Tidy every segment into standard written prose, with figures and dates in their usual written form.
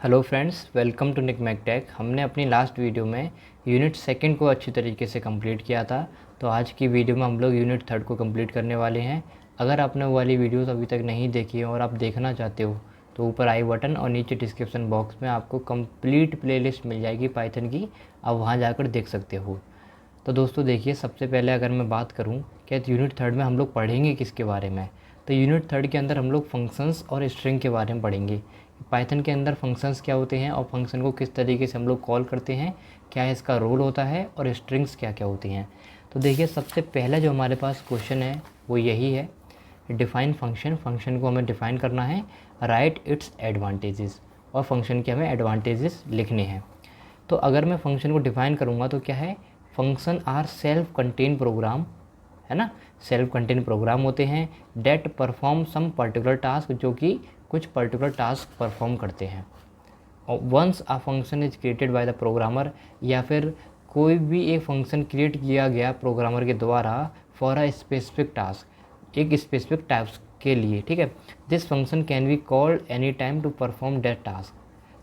Hello friends, welcome to Nick McTech. हमने अपनी last video में यूनिट सेकंड को अच्छी तरीके से कंप्लीट किया था। तो आज की वीडियो में हम लोग यूनिट थर्ड को कंप्लीट करने वाले हैं। अगर आपने वो वाली वीडियोस अभी तक नहीं देखी है और आप देखना चाहते हो तो ऊपर आई बटन और नीचे डिस्क्रिप्शन बॉक्स में आपको कंप्लीट प्लेलिस्ट मिल जाएगी पाइथन की, आप वहाँ जाकर देख सकते हो। तो दोस्तों देखिए, सबसे पहले अगर मैं बात करूँ कि यूनिट थर्ड में हम लोग पढ़ेंगे किसके बारे में, तो यूनिट थर्ड के अंदर हम लोग फंक्शंस और स्ट्रिंग के बारे में पढ़ेंगे। पाइथन के अंदर फंक्शंस क्या होते हैं और फंक्शन को किस तरीके से हम लोग कॉल करते हैं, क्या इसका रोल होता है और स्ट्रिंग्स क्या क्या होती हैं। तो देखिए, सबसे पहला जो हमारे पास क्वेश्चन है वो यही है, डिफ़ाइन फंक्शन। फंक्शन को हमें डिफ़ाइन करना है, राइट इट्स एडवांटेजेस, और फंक्शन के हमें एडवांटेजेस लिखने हैं। तो अगर मैं फंक्शन को डिफ़ाइन करूँगा तो क्या है, function are self contain program, है ना। सेल्फ कंटेन प्रोग्राम होते हैं that perform some particular task, जो कि कुछ पर्टिकुलर टास्क परफॉर्म करते हैं। और once a function is created by the programmer, या फिर कोई भी एक फंक्शन क्रिएट किया गया प्रोग्रामर के द्वारा फॉर अ स्पेसिफिक टास्क, एक स्पेसिफिक टास्क के लिए, ठीक है। This function can be called any time to perform that task.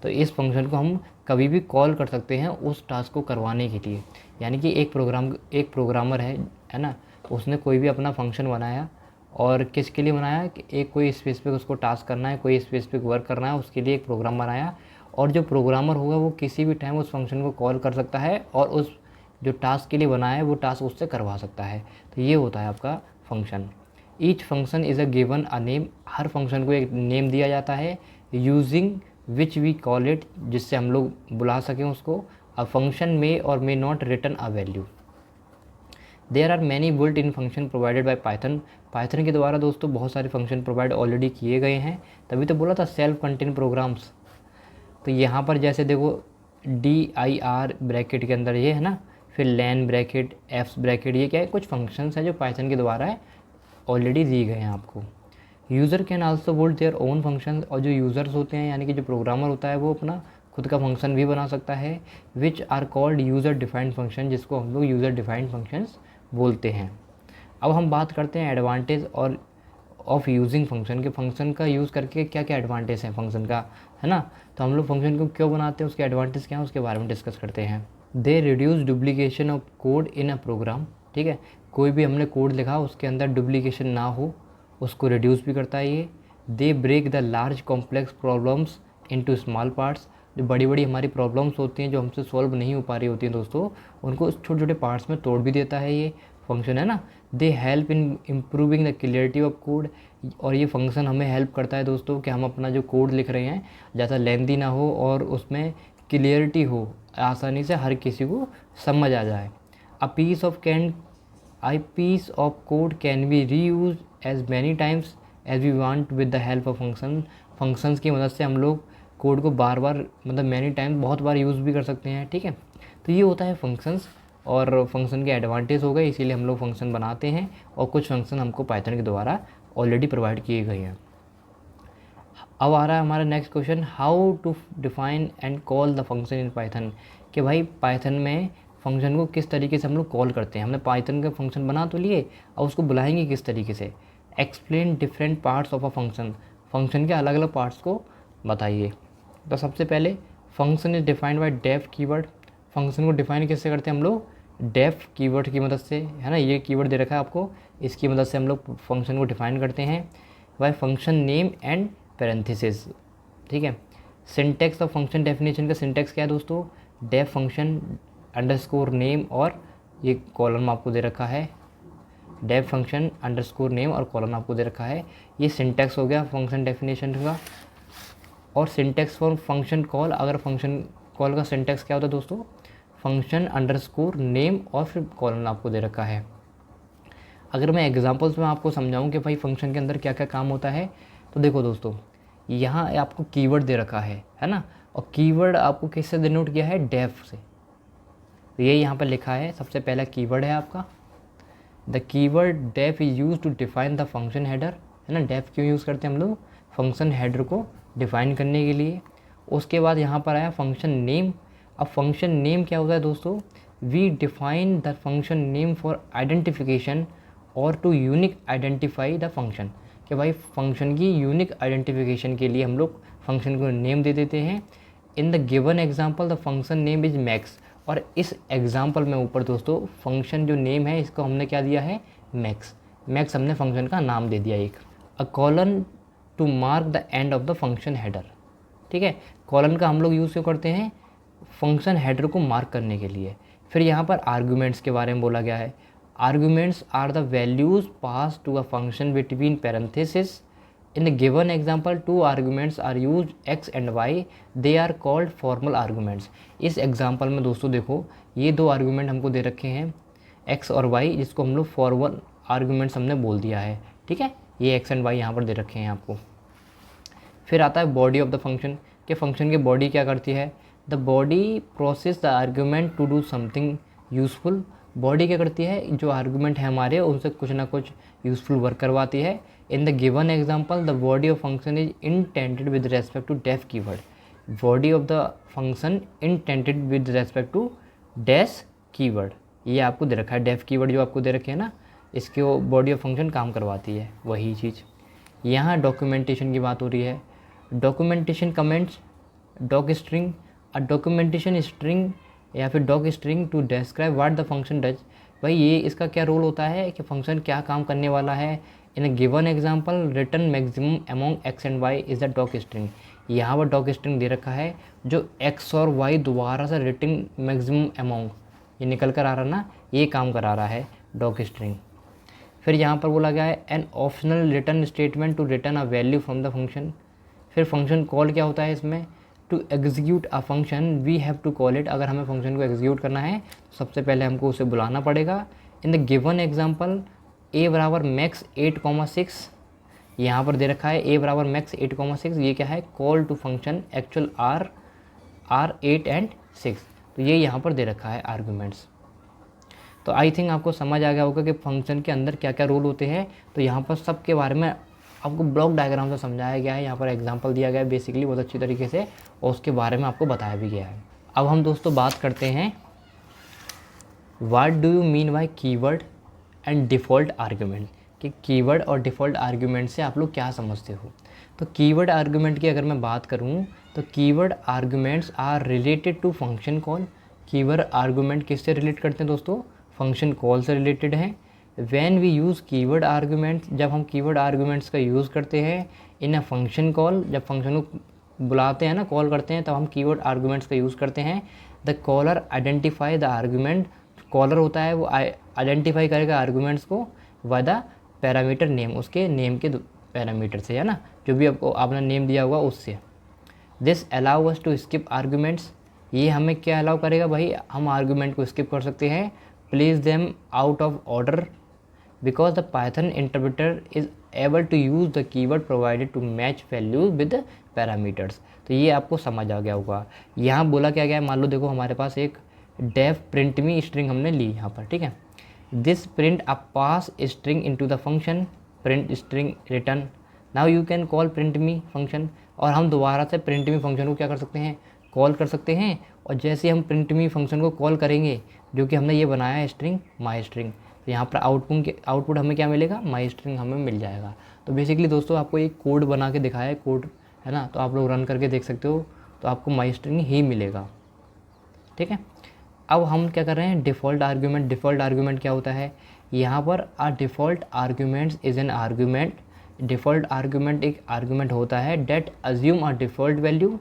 तो इस फंक्शन को हम कभी भी कॉल कर सकते हैं उस टास्क को करवाने के लिए। यानी कि एक प्रोग्रामर है ना, उसने कोई भी अपना फंक्शन बनाया, और किसके लिए बनाया कि एक कोई स्पेसिफिक उसको टास्क करना है, कोई स्पेसिफिक वर्क करना है, उसके लिए एक प्रोग्राम बनाया। और जो प्रोग्रामर होगा वो किसी भी टाइम उस फंक्शन को कॉल कर सकता है और उस जो टास्क के लिए बनाया है वो टास्क उससे करवा सकता है। तो ये होता है आपका function. Each function is a given a name, हर फंक्शन को एक नेम दिया जाता है, using which we call it, जिससे हम लोग बुला सकें उसको। अ फंक्शन मे और may not return a value. There are many built in function provided by Python. Python के द्वारा दोस्तों बहुत सारे फंक्शन प्रोवाइड ऑलरेडी किए गए हैं, तभी तो बोला था सेल्फ कंटेन प्रोग्राम्स। तो यहाँ पर जैसे देखो, dir ब्रैकेट के अंदर ये है ना, फिर लैन ब्रैकेट, एफ्स ब्रैकेट, ये क्या है, कुछ फंक्शंस हैं जो पाइथन के द्वारा ऑलरेडी दिए गए हैं आपको। User can also built their own function, और जो यूज़र्स होते हैं यानी कि जो प्रोग्रामर होता है वो अपना खुद का फंक्शन भी बना सकता है, which are called user defined function, जिसको हम लोग यूज़र डिफाइंड फंक्शंस बोलते हैं। अब हम बात करते हैं एडवांटेज और ऑफ यूजिंग फंक्शन के, फंक्शन का यूज़ करके क्या क्या एडवांटेज है फंक्शन का, है ना। तो हम लोग फंक्शन को क्यों बनाते हैं, उसके एडवांटेज क्या है, उसके बारे में डिस्कस करते हैं। They reduce duplication of code in a program, ठीक है। कोई भी हमने कोड लिखा उसके अंदर डुप्लीकेशन ना हो, उसको रिड्यूस भी करता है ये। They break the large complex problems into small parts, जो बड़ी बड़ी हमारी प्रॉब्लम्स होती हैं जो हमसे सॉल्व नहीं हो पा रही होती हैं दोस्तों, उनको छोटे छोटे पार्ट्स में तोड़ भी देता है ये फंक्शन, है ना। They help in improving the clarity of code, और ये फंक्शन हमें हेल्प करता है दोस्तों कि हम अपना जो कोड लिख रहे हैं ज़्यादा लेंथी ना हो और उसमें क्लियरिटी हो, आसानी से हर किसी को समझ आ जाए। A piece of code can be reuse as many times as we want with the help of function. Functions की मदद से हम लोग कोड को बार बार, मतलब मैनी टाइम, बहुत बार यूज़ भी कर सकते हैं, ठीक है। तो ये होता है फंक्शंस, और फंक्शन के एडवांटेज हो गए, इसीलिए हम लोग फंक्शन बनाते हैं, और कुछ फंक्शन हमको पाइथन के द्वारा ऑलरेडी प्रोवाइड किए गए हैं। अब आ रहा है हमारा next question, how to define and call the function in Python, कि भाई पाइथन में फंक्शन को किस तरीके से हम लोग कॉल करते हैं। हमने पाइथन का फंक्शन बना तो लिए, अब उसको बुलाएंगे किस तरीके से। Explain different parts of a function, function के अलग अलग पार्ट्स को बताइए। तो सबसे पहले, function is defined by def keyword. Function को डिफाइन कैसे करते हैं हम लोग, डेफ कीवर्ड की मदद से, है ना। ये कीवर्ड दे रखा है आपको, इसकी मदद से हम लोग फंक्शन को डिफाइन करते हैं। By function name and parenthesis, ठीक है। सिंटेक्स ऑफ फंक्शन डेफिनेशन का सिंटेक्स क्या है दोस्तों, डेफ फंक्शन अंडरस्कोर नेम, और ये कॉलम आपको दे रखा है, डेफ फंक्शन अंडरस्कोर नेम और कॉलम आपको दे रखा है। ये सिंटेक्स हो गया फंक्शन डेफिनेशन का। और सिंटेक्स फॉर फंक्शन कॉल, अगर फंक्शन कॉल का सिंटेक्स क्या होता है दोस्तों, फंक्शन अंडरस्कोर नेम और फिर कॉलन आपको दे रखा है। अगर मैं एग्जांपल्स में आपको समझाऊं कि भाई फंक्शन के अंदर क्या क्या काम होता है, तो देखो दोस्तों, यहाँ आपको कीवर्ड दे रखा है ना। और कीवर्ड आपको किससे डिनोट किया है, डेफ से। तो ये यहाँ पर लिखा है, सबसे पहला कीवर्ड है आपका, the keyword def is use to define the function header, है ना। डेफ क्यों यूज़ करते हैं हम लोग, फंक्शन हेडर को डिफाइन करने के लिए। उसके बाद यहाँ पर आया फंक्शन नेम। अब फंक्शन नेम क्या होता है दोस्तों, we define the function name for identification और to unique identify the function, कि भाई फंक्शन की यूनिक आइडेंटिफिकेशन के लिए हम लोग फंक्शन को नेम दे देते हैं। इन the given example the function name is max, और इस एग्जाम्पल में ऊपर दोस्तों फंक्शन जो नेम है इसको हमने क्या दिया है, मैक्स। मैक्स हमने फंक्शन का नाम दे दिया एक। A colon to mark the end of the function header, ठीक है। कॉलन का हम लोग यूज़ क्यों करते हैं, फंक्शन हेडर को मार्क करने के लिए। फिर यहाँ पर आर्ग्यूमेंट्स के बारे में बोला गया है। Arguments are the values pass to a function between parenthesis. In the given example 2 arguments are use x and y, they are called formal arguments. इस एग्जाम्पल में दोस्तों देखो ये 2 आर्ग्यूमेंट हमको दे रखे हैं x और y, जिसको हम लोग फॉर्मल आर्ग्यूमेंट्स हमने बोल दिया है, ठीक है। ये x एंड y यहाँ पर दे रखे हैं आपको। फिर आता है बॉडी ऑफ द फंक्शन, कि फंक्शन की बॉडी क्या करती है। The body process the argument to do something useful. Body क्या करती है, जो आर्ग्यूमेंट है हमारे उनसे कुछ ना कुछ यूज़फुल वर्क करवाती है। In the given example the body of function is intended with respect to def keyword. Body of the function intended with respect to dash keyword, ये आपको दे रखा है। डेफ कीवर्ड जो आपको दे रखे हैं ना, इसके वो बॉडी ऑफ फंक्शन काम करवाती है, वही चीज़। यहाँ डॉक्यूमेंटेशन की बात हो रही है। Documentation comments doc string, a documentation string या फिर doc string to describe what the function does. भाई ये इसका क्या रोल होता है कि फंक्शन क्या काम करने वाला है। In a given example return maximum among x and y is the doc string. यहाँ पर डॉक स्ट्रिंग दे रखा है जो x और y दोबारा से रिटर्न मैक्सिमम अमोंग, ये निकल कर आ रहा ना, ये काम करा रहा है डॉक स्ट्रिंग। फिर यहाँ पर बोला गया है an optional return statement to return a value from the function. फिर फंक्शन कॉल क्या होता है इसमें, to execute a function we have to call it. अगर हमें फंक्शन को एग्जीक्यूट करना है तो सबसे पहले हमको उसे बुलाना पड़ेगा। इन द गिवन एग्जाम्पल a बराबर मैक्स 8,6, यहाँ पर दे रखा है a बराबर मैक्स 8,6, ये क्या है, call to function actual r 8 and 6, तो ये यहाँ पर दे रखा है आर्गूमेंट्स। तो आई थिंक आपको समझ आ गया होगा कि फंक्शन के अंदर क्या क्या रोल होते हैं। तो यहाँ पर सब के बारे में आपको ब्लॉक डायग्राम से समझाया गया है, यहाँ पर एग्जांपल दिया गया है बेसिकली बहुत अच्छी तरीके से, और उसके बारे में आपको बताया भी गया है। अब हम दोस्तों बात करते हैं what do you mean by keyword and default argument, कि कीवर्ड और डिफ़ॉल्ट आर्ग्यूमेंट से आप लोग क्या समझते हो। तो कीवर्ड आर्ग्यूमेंट की अगर मैं बात करूँ तो keyword arguments are related to function call. Keyword argument किससे रिलेट करते हैं दोस्तों, फंक्शन कॉल से रिलेटेड हैं। When we use keyword arguments, जब हम कीवर्ड आर्ग्यूमेंट्स का यूज़ करते हैं इन अ फंक्शन कॉल, जब फंक्शन को बुलाते हैं ना, कॉल करते हैं, तब हम कीवर्ड आर्ग्यूमेंट्स का यूज़ करते हैं। The caller identify the argument, caller होता है वो आइडेंटिफाई करेगा आर्ग्यूमेंट्स को बाय द पैरामीटर नेम, उसके नेम के पैरामीटर से, है ना, जो भी आपको आपने नेम दिया होगा उससे। This allow us to skip arguments, ये हमें क्या अलाउ करेगा भाई, हम आर्ग्यूमेंट को स्किप कर सकते हैं। Place them out of order because the Python interpreter is able to use the keyword provided to match values with parameters. तो ये आपको समझ आ गया होगा। यहाँ बोला क्या गया है, मान लो देखो हमारे पास एक डेफ प्रिंट मी स्ट्रिंग हमने ली यहाँ पर, ठीक है। This print a pass string into the function print string return. Now you can call print me function, और हम दोबारा से प्रिंट मी फंक्शन को क्या कर सकते हैं, कॉल कर सकते हैं। और जैसे हम प्रिंट मी फंक्शन को कॉल करेंगे, जो कि हमने ये बनाया है स्ट्रिंग माई स्ट्रिंग, तो यहाँ पर आउटपुट हमें क्या मिलेगा, माई स्ट्रिंग हमें मिल जाएगा। तो बेसिकली दोस्तों आपको एक कोड बना के दिखाया है, कोड है ना, तो आप लोग रन करके देख सकते हो, तो आपको माई स्ट्रिंग ही मिलेगा, ठीक है। अब हम क्या कर रहे हैं, डिफ़ॉल्ट आर्ग्यूमेंट। डिफ़ॉल्ट आर्ग्यूमेंट क्या होता है, यहाँ पर a default arguments is an argument. Default argument एक आर्ग्यूमेंट होता है that assume a default value,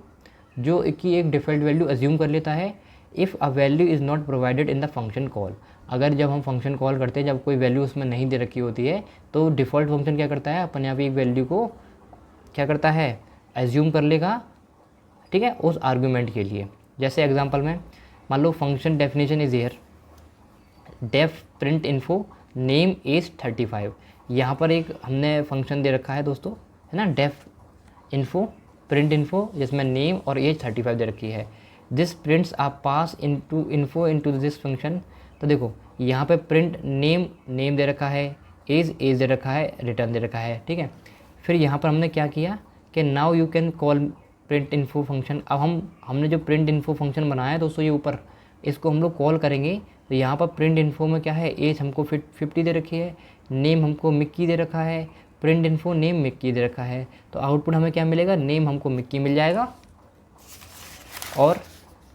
जो कि एक डिफ़ॉल्ट वैल्यू अज्यूम कर लेता है। If a value is not provided in the function call, अगर जब हम फंक्शन कॉल करते हैं, जब कोई वैल्यू उसमें नहीं दे रखी होती है, तो डिफ़ॉल्ट फंक्शन क्या करता है, अपने आप ही एक वैल्यू को क्या करता है, एज्यूम कर लेगा, ठीक है, उस आर्ग्यूमेंट के लिए। जैसे एग्जांपल में मान लो function definition is here def print info name as 35। यहाँ पर एक हमने फंक्शन दे रखा है दोस्तों, है ना, डेफ इन्फो प्रिंट इन्फो, जिसमें नेम और एज 35 दे रखी है। This prints a pass into info into this function. तो देखो यहाँ पे प्रिंट नेम दे रखा है, एज दे रखा है, रिटर्न दे रखा है, ठीक है। फिर यहाँ पर हमने क्या किया कि now you can call print info function. अब हमने जो प्रिंट इन्फो फंक्शन बनाया है दोस्तों, ये ऊपर इसको हम लोग कॉल करेंगे, तो यहाँ पर प्रिंट इन्फो में क्या है, एज हमको 50 दे रखी है, नेम हमको मिक्की दे रखा है, प्रिंट इन्फो नेम मिक्की दे रखा है। तो आउटपुट हमें क्या मिलेगा, नेम हमको मिक्की मिल जाएगा और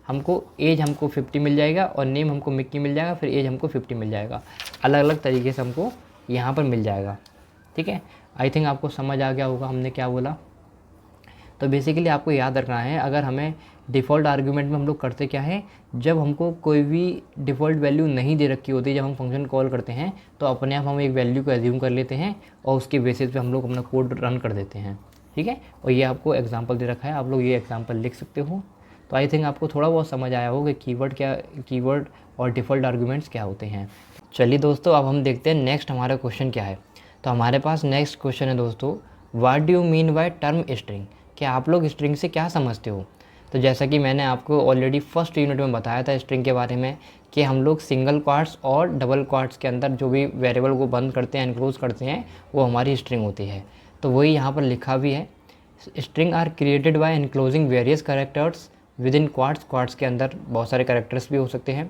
हमको एज हमको 50 मिल जाएगा और नेम हमको मिक्की मिल जाएगा, फिर एज हमको 50 मिल जाएगा। अलग अलग तरीके से हमको यहाँ पर मिल जाएगा। ठीक है, आई थिंक आपको समझ आ गया होगा हमने क्या बोला। तो बेसिकली आपको याद रखना है, अगर हमें डिफ़ॉल्ट आर्ग्यूमेंट में हम लोग करते क्या है, जब हमको कोई भी डिफ़ॉल्ट वैल्यू नहीं दे रखी होती, जब हम फंक्शन कॉल करते हैं तो अपने आप हम एक वैल्यू को एज्यूम कर लेते हैं और उसके बेसिस पे हम लोग अपना कोड रन कर देते हैं। ठीक है, और ये आपको एग्जांपल दे रखा है, आप लोग ये एग्जांपल लिख सकते हो। तो आई थिंक आपको थोड़ा बहुत समझ आया होगा कीवर्ड और डिफ़ॉल्ट आर्ग्यूमेंट्स क्या होते हैं। चलिए दोस्तों, अब हम देखते हैं नेक्स्ट हमारा क्वेश्चन क्या है। तो हमारे पास नेक्स्ट क्वेश्चन है दोस्तों, what do you mean by term string, कि आप लोग स्ट्रिंग से क्या समझते हो। तो जैसा कि मैंने आपको ऑलरेडी फर्स्ट यूनिट में बताया था स्ट्रिंग के बारे में, कि हम लोग सिंगल क्वाट्स और डबल क्वाट्स के अंदर जो भी वेरिएबल को बंद करते हैं, एनक्लोज करते हैं, वो हमारी स्ट्रिंग होती है। तो वही यहाँ पर लिखा भी है, string are created by enclosing various characters within quotes. Quotes के अंदर बहुत सारे कैरेक्टर्स भी हो सकते हैं।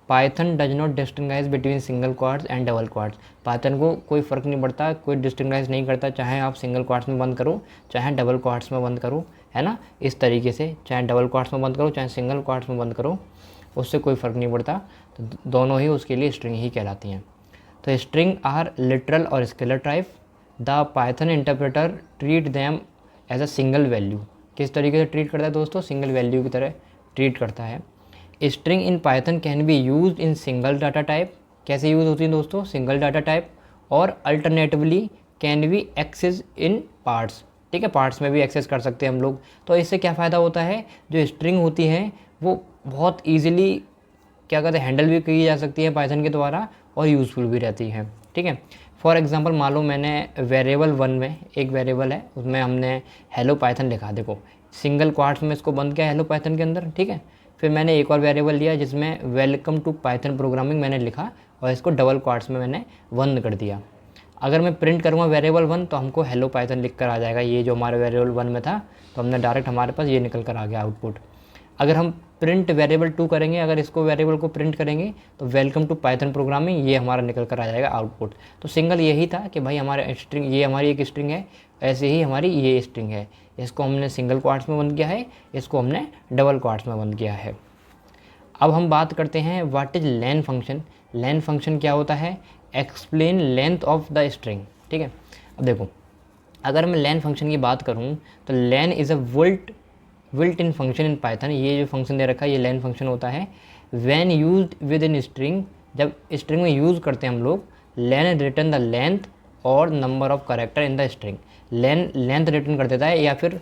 Python does not distinguish between single quotes and double quotes. Python को कोई फ़र्क नहीं पड़ता, कोई डिस्टिंग्विश नहीं करता, चाहे आप सिंगल क्वाट्स में बंद करो चाहे डबल क्वाट्स में बंद करो, है ना। इस तरीके से चाहे डबल क्वाट्स में बंद करो चाहे सिंगल क्वाट्स में बंद करो, उससे कोई फ़र्क नहीं पड़ता। तो दोनों ही उसके लिए स्ट्रिंग ही कहलाती हैं। तो स्ट्रिंग आर लिटरल और scalar type. The Python interpreter treat them as a single value. किस तरीके से ट्रीट करता है दोस्तों, सिंगल वैल्यू की तरह ट्रीट करता है। String in Python can be use in single data type. कैसे यूज़ होती है दोस्तों, सिंगल डाटा टाइप, और alternatively can be access in parts. ठीक है, पार्ट्स में भी एक्सेस कर सकते हैं हम लोग। तो इससे क्या फ़ायदा होता है, जो स्ट्रिंग होती है वो बहुत ईजिली क्या कहते हैं हैंडल भी की जा सकती है पाइथन के द्वारा और यूज़फुल भी रहती है। ठीक है, फॉर एग्जांपल मान लो मैंने वेरिएबल 1 में एक वेरिएबल है, उसमें हमने हेलो पाइथन लिखा, देखो सिंगल क्वाट्स में इसको बंद किया हेलो पाइथन के अंदर। ठीक है, फिर मैंने एक और वेरिएबल लिया जिसमें वेलकम टू पाइथन प्रोग्रामिंग मैंने लिखा और इसको डबल क्वाट्स में मैंने बंद कर दिया। अगर मैं प्रिंट करूँगा वेरिएबल 1 तो हमको हेलो पाइथन लिख कर आ जाएगा, ये जो हमारे वेरिएबल 1 में था, तो हमने डायरेक्ट हमारे पास ये निकल कर आ गया आउटपुट। अगर हम प्रिंट वेरिएबल 2 करेंगे, अगर इसको वेरिएबल को प्रिंट करेंगे तो वेलकम टू पाइथन प्रोग्रामिंग, ये हमारा निकल कर आ जाएगा आउटपुट। तो सिंगल यही था कि भाई हमारा स्ट्रिंग, ये हमारी एक स्ट्रिंग है, ऐसे ही हमारी ये स्ट्रिंग है, इसको हमने सिंगल क्वाट्स में बंद किया है, इसको हमने डबल क्वाट्स में बंद किया है। अब हम बात करते हैं what is len function. Len function क्या होता है, explain length of the string. ठीक है, अब देखो अगर मैं लेन फंक्शन की बात करूँ तो len is a built in function in Python. ये जो फंक्शन दे रखा है ये लेन फंक्शन होता है। When used with in string, जब स्ट्रिंग में यूज़ करते हैं हम लोग, लेन रिटर्न द लेंथ और number of character in the string. Length return कर देता है, या फिर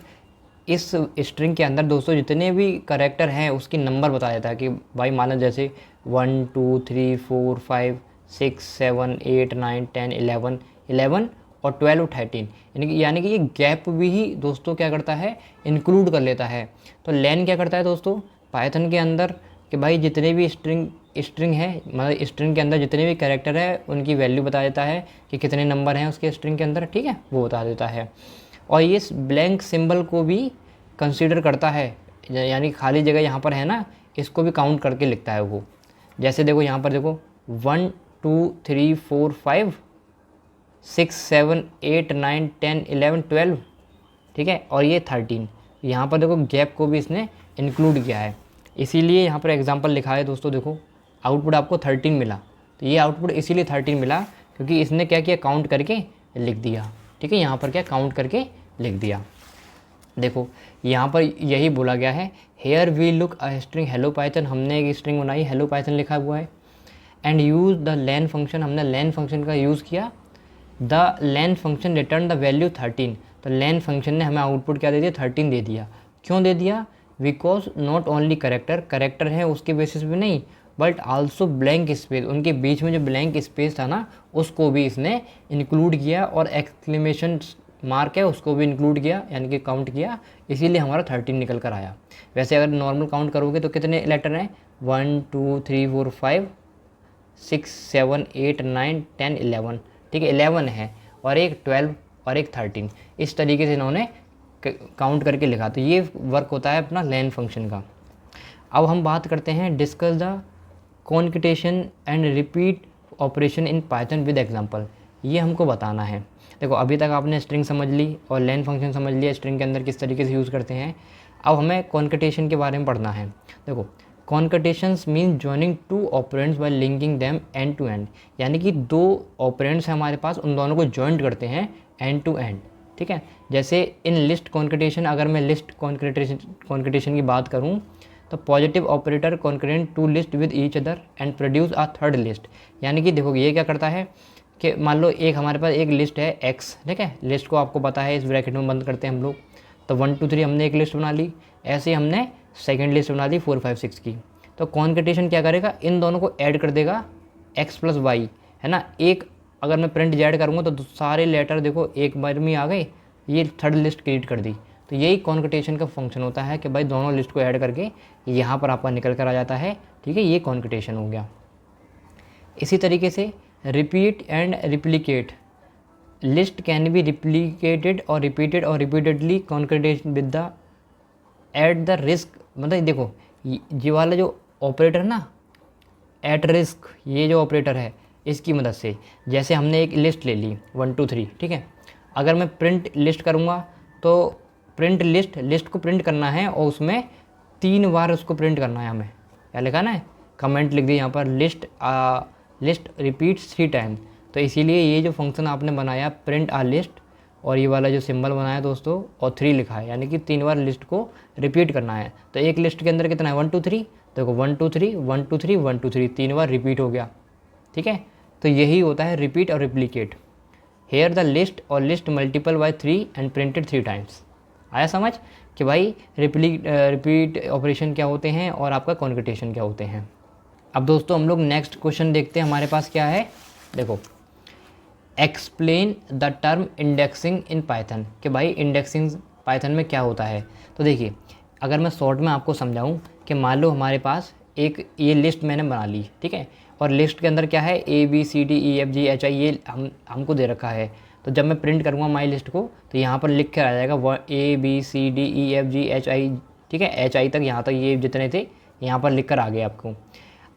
इस स्ट्रिंग के अंदर दोस्तों जितने भी करेक्टर हैं उसकी नंबर बता देता है कि भाई माना जैसे 1 2 3 4 5 6 7 8 9 10 11 और 12 13, यानी कि ये गैप भी ही दोस्तों क्या करता है, इंक्लूड कर लेता है। तो लेन क्या करता है दोस्तों पाइथन के अंदर, कि भाई जितने भी स्ट्रिंग है, मतलब स्ट्रिंग के अंदर जितने भी कैरेक्टर है उनकी वैल्यू बता देता है कि कितने नंबर हैं उसके स्ट्रिंग के अंदर। ठीक है, वो बता देता है। और ये ब्लैंक सिंबल को भी कंसीडर करता है, यानी खाली जगह यहाँ पर है ना, इसको भी काउंट करके लिखता है वो। जैसे देखो यहाँ पर देखो 1 2 3 4 5 6 7 8 9 10 11 12, ठीक है, और ये 13। यहाँ पर देखो गैप को भी इसने इंक्लूड किया है, इसीलिए यहाँ पर एग्जांपल लिखा है दोस्तों। देखो आउटपुट आपको 13 मिला, तो ये आउटपुट इसीलिए 13 मिला क्योंकि इसने क्या किया, काउंट करके लिख दिया। ठीक है, यहाँ पर क्या काउंट करके लिख दिया। देखो यहाँ पर यही बोला गया है, here we look a string hello Python, हमने एक स्ट्रिंग बनाई हेलो पाइथन लिखा हुआ है, and use the len function, हमने लेन फंक्शन का यूज़ किया। The len function return the value 13, तो लेन फंक्शन ने हमें आउटपुट क्या दे दिया, 13 दे दिया। क्यों दे दिया, बिकॉज नॉट ओनली करेक्टर है उसके बेसिस पे नहीं, बट आल्सो ब्लैंक स्पेस, उनके बीच में जो ब्लैंक स्पेस था ना उसको भी इसने इंक्लूड किया, और एक्सक्लेमेशन मार्क है उसको भी इंक्लूड किया, यानी कि काउंट किया, इसीलिए हमारा 13 निकल कर आया। वैसे अगर नॉर्मल काउंट करोगे तो कितने लेटर हैं, 1 2 3 4 5 6 7 8 9 10 11, ठीक है 11 है, और एक 12 और एक 13, इस तरीके से इन्होंने काउंट करके लिखा। तो ये वर्क होता है अपना लेन फंक्शन का। अब हम बात करते हैं discuss the concatenation and repeat operation in Python with example. ये हमको बताना है। देखो अभी तक आपने स्ट्रिंग समझ ली और लेन फंक्शन समझ लिया, स्ट्रिंग के अंदर किस तरीके से यूज़ करते हैं। अब हमें कॉन्कटेशन के बारे में पढ़ना है। देखो, concatenations mean joining two operands by linking them end to end, यानी कि दो ऑपरेंड्स हैं हमारे पास, उन दोनों को जॉइंट करते हैं एंड टू एंड, ठीक है। जैसे इन लिस्ट कॉन्कटेशन, अगर मैं लिस्ट कॉन्कटेशन की बात करूँ तो positive operator concurrent to list with each other and produce a third list, यानी कि देखो ये क्या करता है कि मान लो एक हमारे पास एक लिस्ट है x, ठीक है, लिस्ट को आपको पता है इस ब्रैकेट में बंद करते हैं हम लोग, तो 1 2 3 हमने एक लिस्ट बना ली, ऐसे ही हमने सेकंड लिस्ट बना ली 4 5 6 की। तो कॉन्कटेशन क्या करेगा, इन दोनों को ऐड कर देगा x प्लस वाई, है ना। एक अगर मैं प्रिंट ऐड करूँगा तो सारे लेटर देखो एक बार में आ गए, ये थर्ड लिस्ट क्रिएट कर दी। तो यही कॉन्कटेशन का फंक्शन होता है कि भाई दोनों लिस्ट को ऐड करके यहाँ पर आपका निकल कर आ जाता है, ठीक है, ये कॉन्कटेशन हो गया। इसी तरीके से repeat and replicate, list can be replicated और repeatedly concatenation with the asterisk, मतलब देखो ये वाला जो ऑपरेटर ना एट रिस्क, ये जो ऑपरेटर है इसकी मदद से, जैसे हमने एक लिस्ट ले ली 1 2 3, ठीक है, अगर मैं प्रिंट लिस्ट करूँगा तो प्रिंट लिस्ट को प्रिंट करना है और उसमें 3 बार उसको प्रिंट करना है हमें, क्या लिखा ना है, कमेंट लिख दी यहाँ पर, लिस्ट रिपीट्स 3 टाइम। तो इसीलिए ये जो फंक्शन आपने बनाया प्रिंट आ लिस्ट, और ये वाला जो सिंबल बनाया दोस्तों और 3 लिखा है, यानी कि 3 बार लिस्ट को रिपीट करना है। तो एक लिस्ट के अंदर कितना है 1 2 3, देखो 1 2 3 1 2 3 1 2 3, 3 बार रिपीट हो गया, ठीक है। तो यही होता है रिपीट और रिप्लिकेट। हेयर द लिस्ट और list multiple bye 3 and printed 3 times. आया समझ कि भाई रिपीट ऑपरेशन क्या होते हैं और आपका कॉन्कटेशन क्या होते हैं। अब दोस्तों हम लोग नेक्स्ट क्वेश्चन देखते हैं, हमारे पास क्या है, देखो explain the term indexing in Python, कि भाई इंडेक्सिंग पाइथन में क्या होता है। तो देखिए अगर मैं शॉर्ट में आपको समझाऊं कि मान लो हमारे पास एक ये लिस्ट मैंने बना ली, ठीक है, और लिस्ट के अंदर क्या है ABCDEFGHI ये हमको दे रखा है। तो जब मैं प्रिंट करूँगा माई लिस्ट को तो यहाँ पर लिख कर आ जाएगा ABCDEFGHI, ठीक है, HI तक, यहाँ तक ये जितने थे यहाँ पर लिख कर आ गए आपको।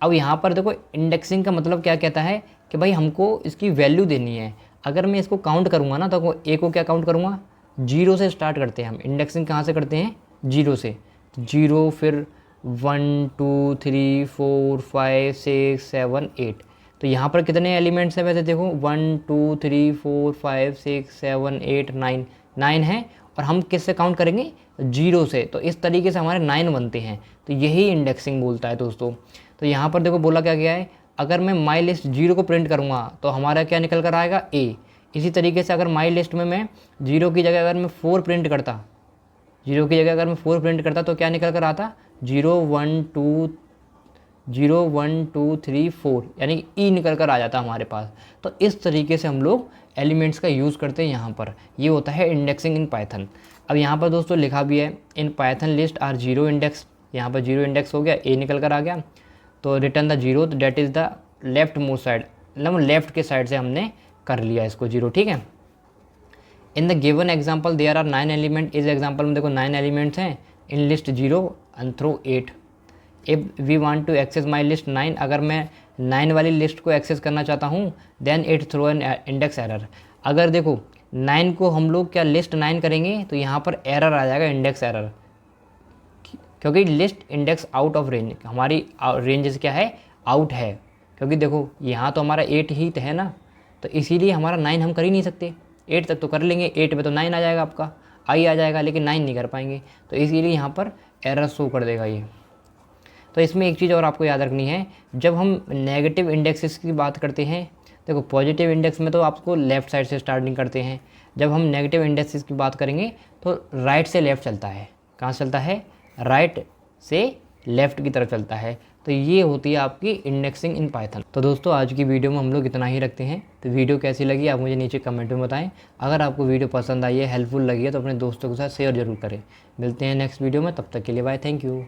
अब यहाँ पर देखो इंडेक्सिंग का मतलब क्या कहता है कि भाई हमको इसकी वैल्यू देनी है। अगर मैं इसको काउंट करूँगा ना तो ए को क्या काउंट करूँगा, 0 से स्टार्ट करते हैं हम। इंडेक्सिंग कहाँ से करते हैं, 0 से, 0 फिर 1 2 3 4 5 6 7 8। तो यहाँ पर कितने एलिमेंट्स हैं वैसे देखो 1 2 3 4 5 6 7 8 9, 9 है, और हम किससे काउंट करेंगे 0 से। तो इस तरीके से हमारे 9 बनते हैं। तो यही इंडेक्सिंग बोलता है दोस्तों। तो यहाँ पर देखो बोला क्या गया है, अगर मैं माई लिस्ट 0 को प्रिंट करूँगा तो हमारा क्या निकल कर आएगा A। इसी तरीके से अगर माई लिस्ट में मैं 0 की जगह अगर मैं 4 प्रिंट करता, 0 की जगह अगर मैं 4 प्रिंट करता तो क्या निकल कर आता 0 1 2 3 4, यानी कि E निकल कर आ जाता हमारे पास। तो इस तरीके से हम लोग एलिमेंट्स का यूज़ करते हैं यहाँ पर। ये होता है इंडेक्सिंग इन पाइथन। अब यहाँ पर दोस्तों लिखा भी है in Python list are 0 index, यहाँ पर 0 इंडेक्स हो गया, A निकल कर आ गया। तो return the 0 that is the left most side, मतलब लेफ्ट के साइड से हमने कर लिया इसको 0, ठीक है। In the given example there are 9 element, इस एग्जाम्पल में देखो 9 एलिमेंट्स हैं in list 0 and through 8। If we want to access my list 9, अगर मैं 9 वाली लिस्ट को एक्सेस करना चाहता हूँ then it throw an index error. अगर देखो 9 को हम लोग क्या लिस्ट 9 करेंगे तो यहाँ पर एरर आ जाएगा, इंडेक्स एरर, क्योंकि list index out of range, हमारी रेंज क्या है, आउट है। क्योंकि देखो यहाँ तो हमारा 8 ही है ना, तो इसीलिए हमारा 9 हम कर ही नहीं सकते। 8 तक तो कर लेंगे, 8 पे तो 9 आ जाएगा, आपका आई आ जाएगा, लेकिन 9 नहीं कर पाएंगे। तो इसीलिए यहाँ पर एरर शो कर देगा ये। तो इसमें एक चीज़ और आपको याद रखनी है, जब हम नेगेटिव इंडेक्सेस की बात करते हैं, देखो पॉजिटिव इंडेक्स में तो आपको लेफ़्ट साइड से स्टार्टिंग करते हैं, जब हम नेगेटिव इंडेक्सेस की बात करेंगे तो राइट से लेफ़्ट चलता है। कहाँ चलता है, राइट से लेफ़्ट की तरफ चलता है। तो ये होती है आपकी इंडेक्सिंग इन पाइथन। तो दोस्तों आज की वीडियो में हम लोग इतना ही रखते हैं। तो वीडियो कैसी लगी आप मुझे नीचे कमेंट में बताएं। अगर आपको वीडियो पसंद आई है, हेल्पफुल लगी है, तो अपने दोस्तों के साथ शेयर जरूर करें। मिलते हैं नेक्स्ट वीडियो में, तब तक के लिए बाय, थैंक यू।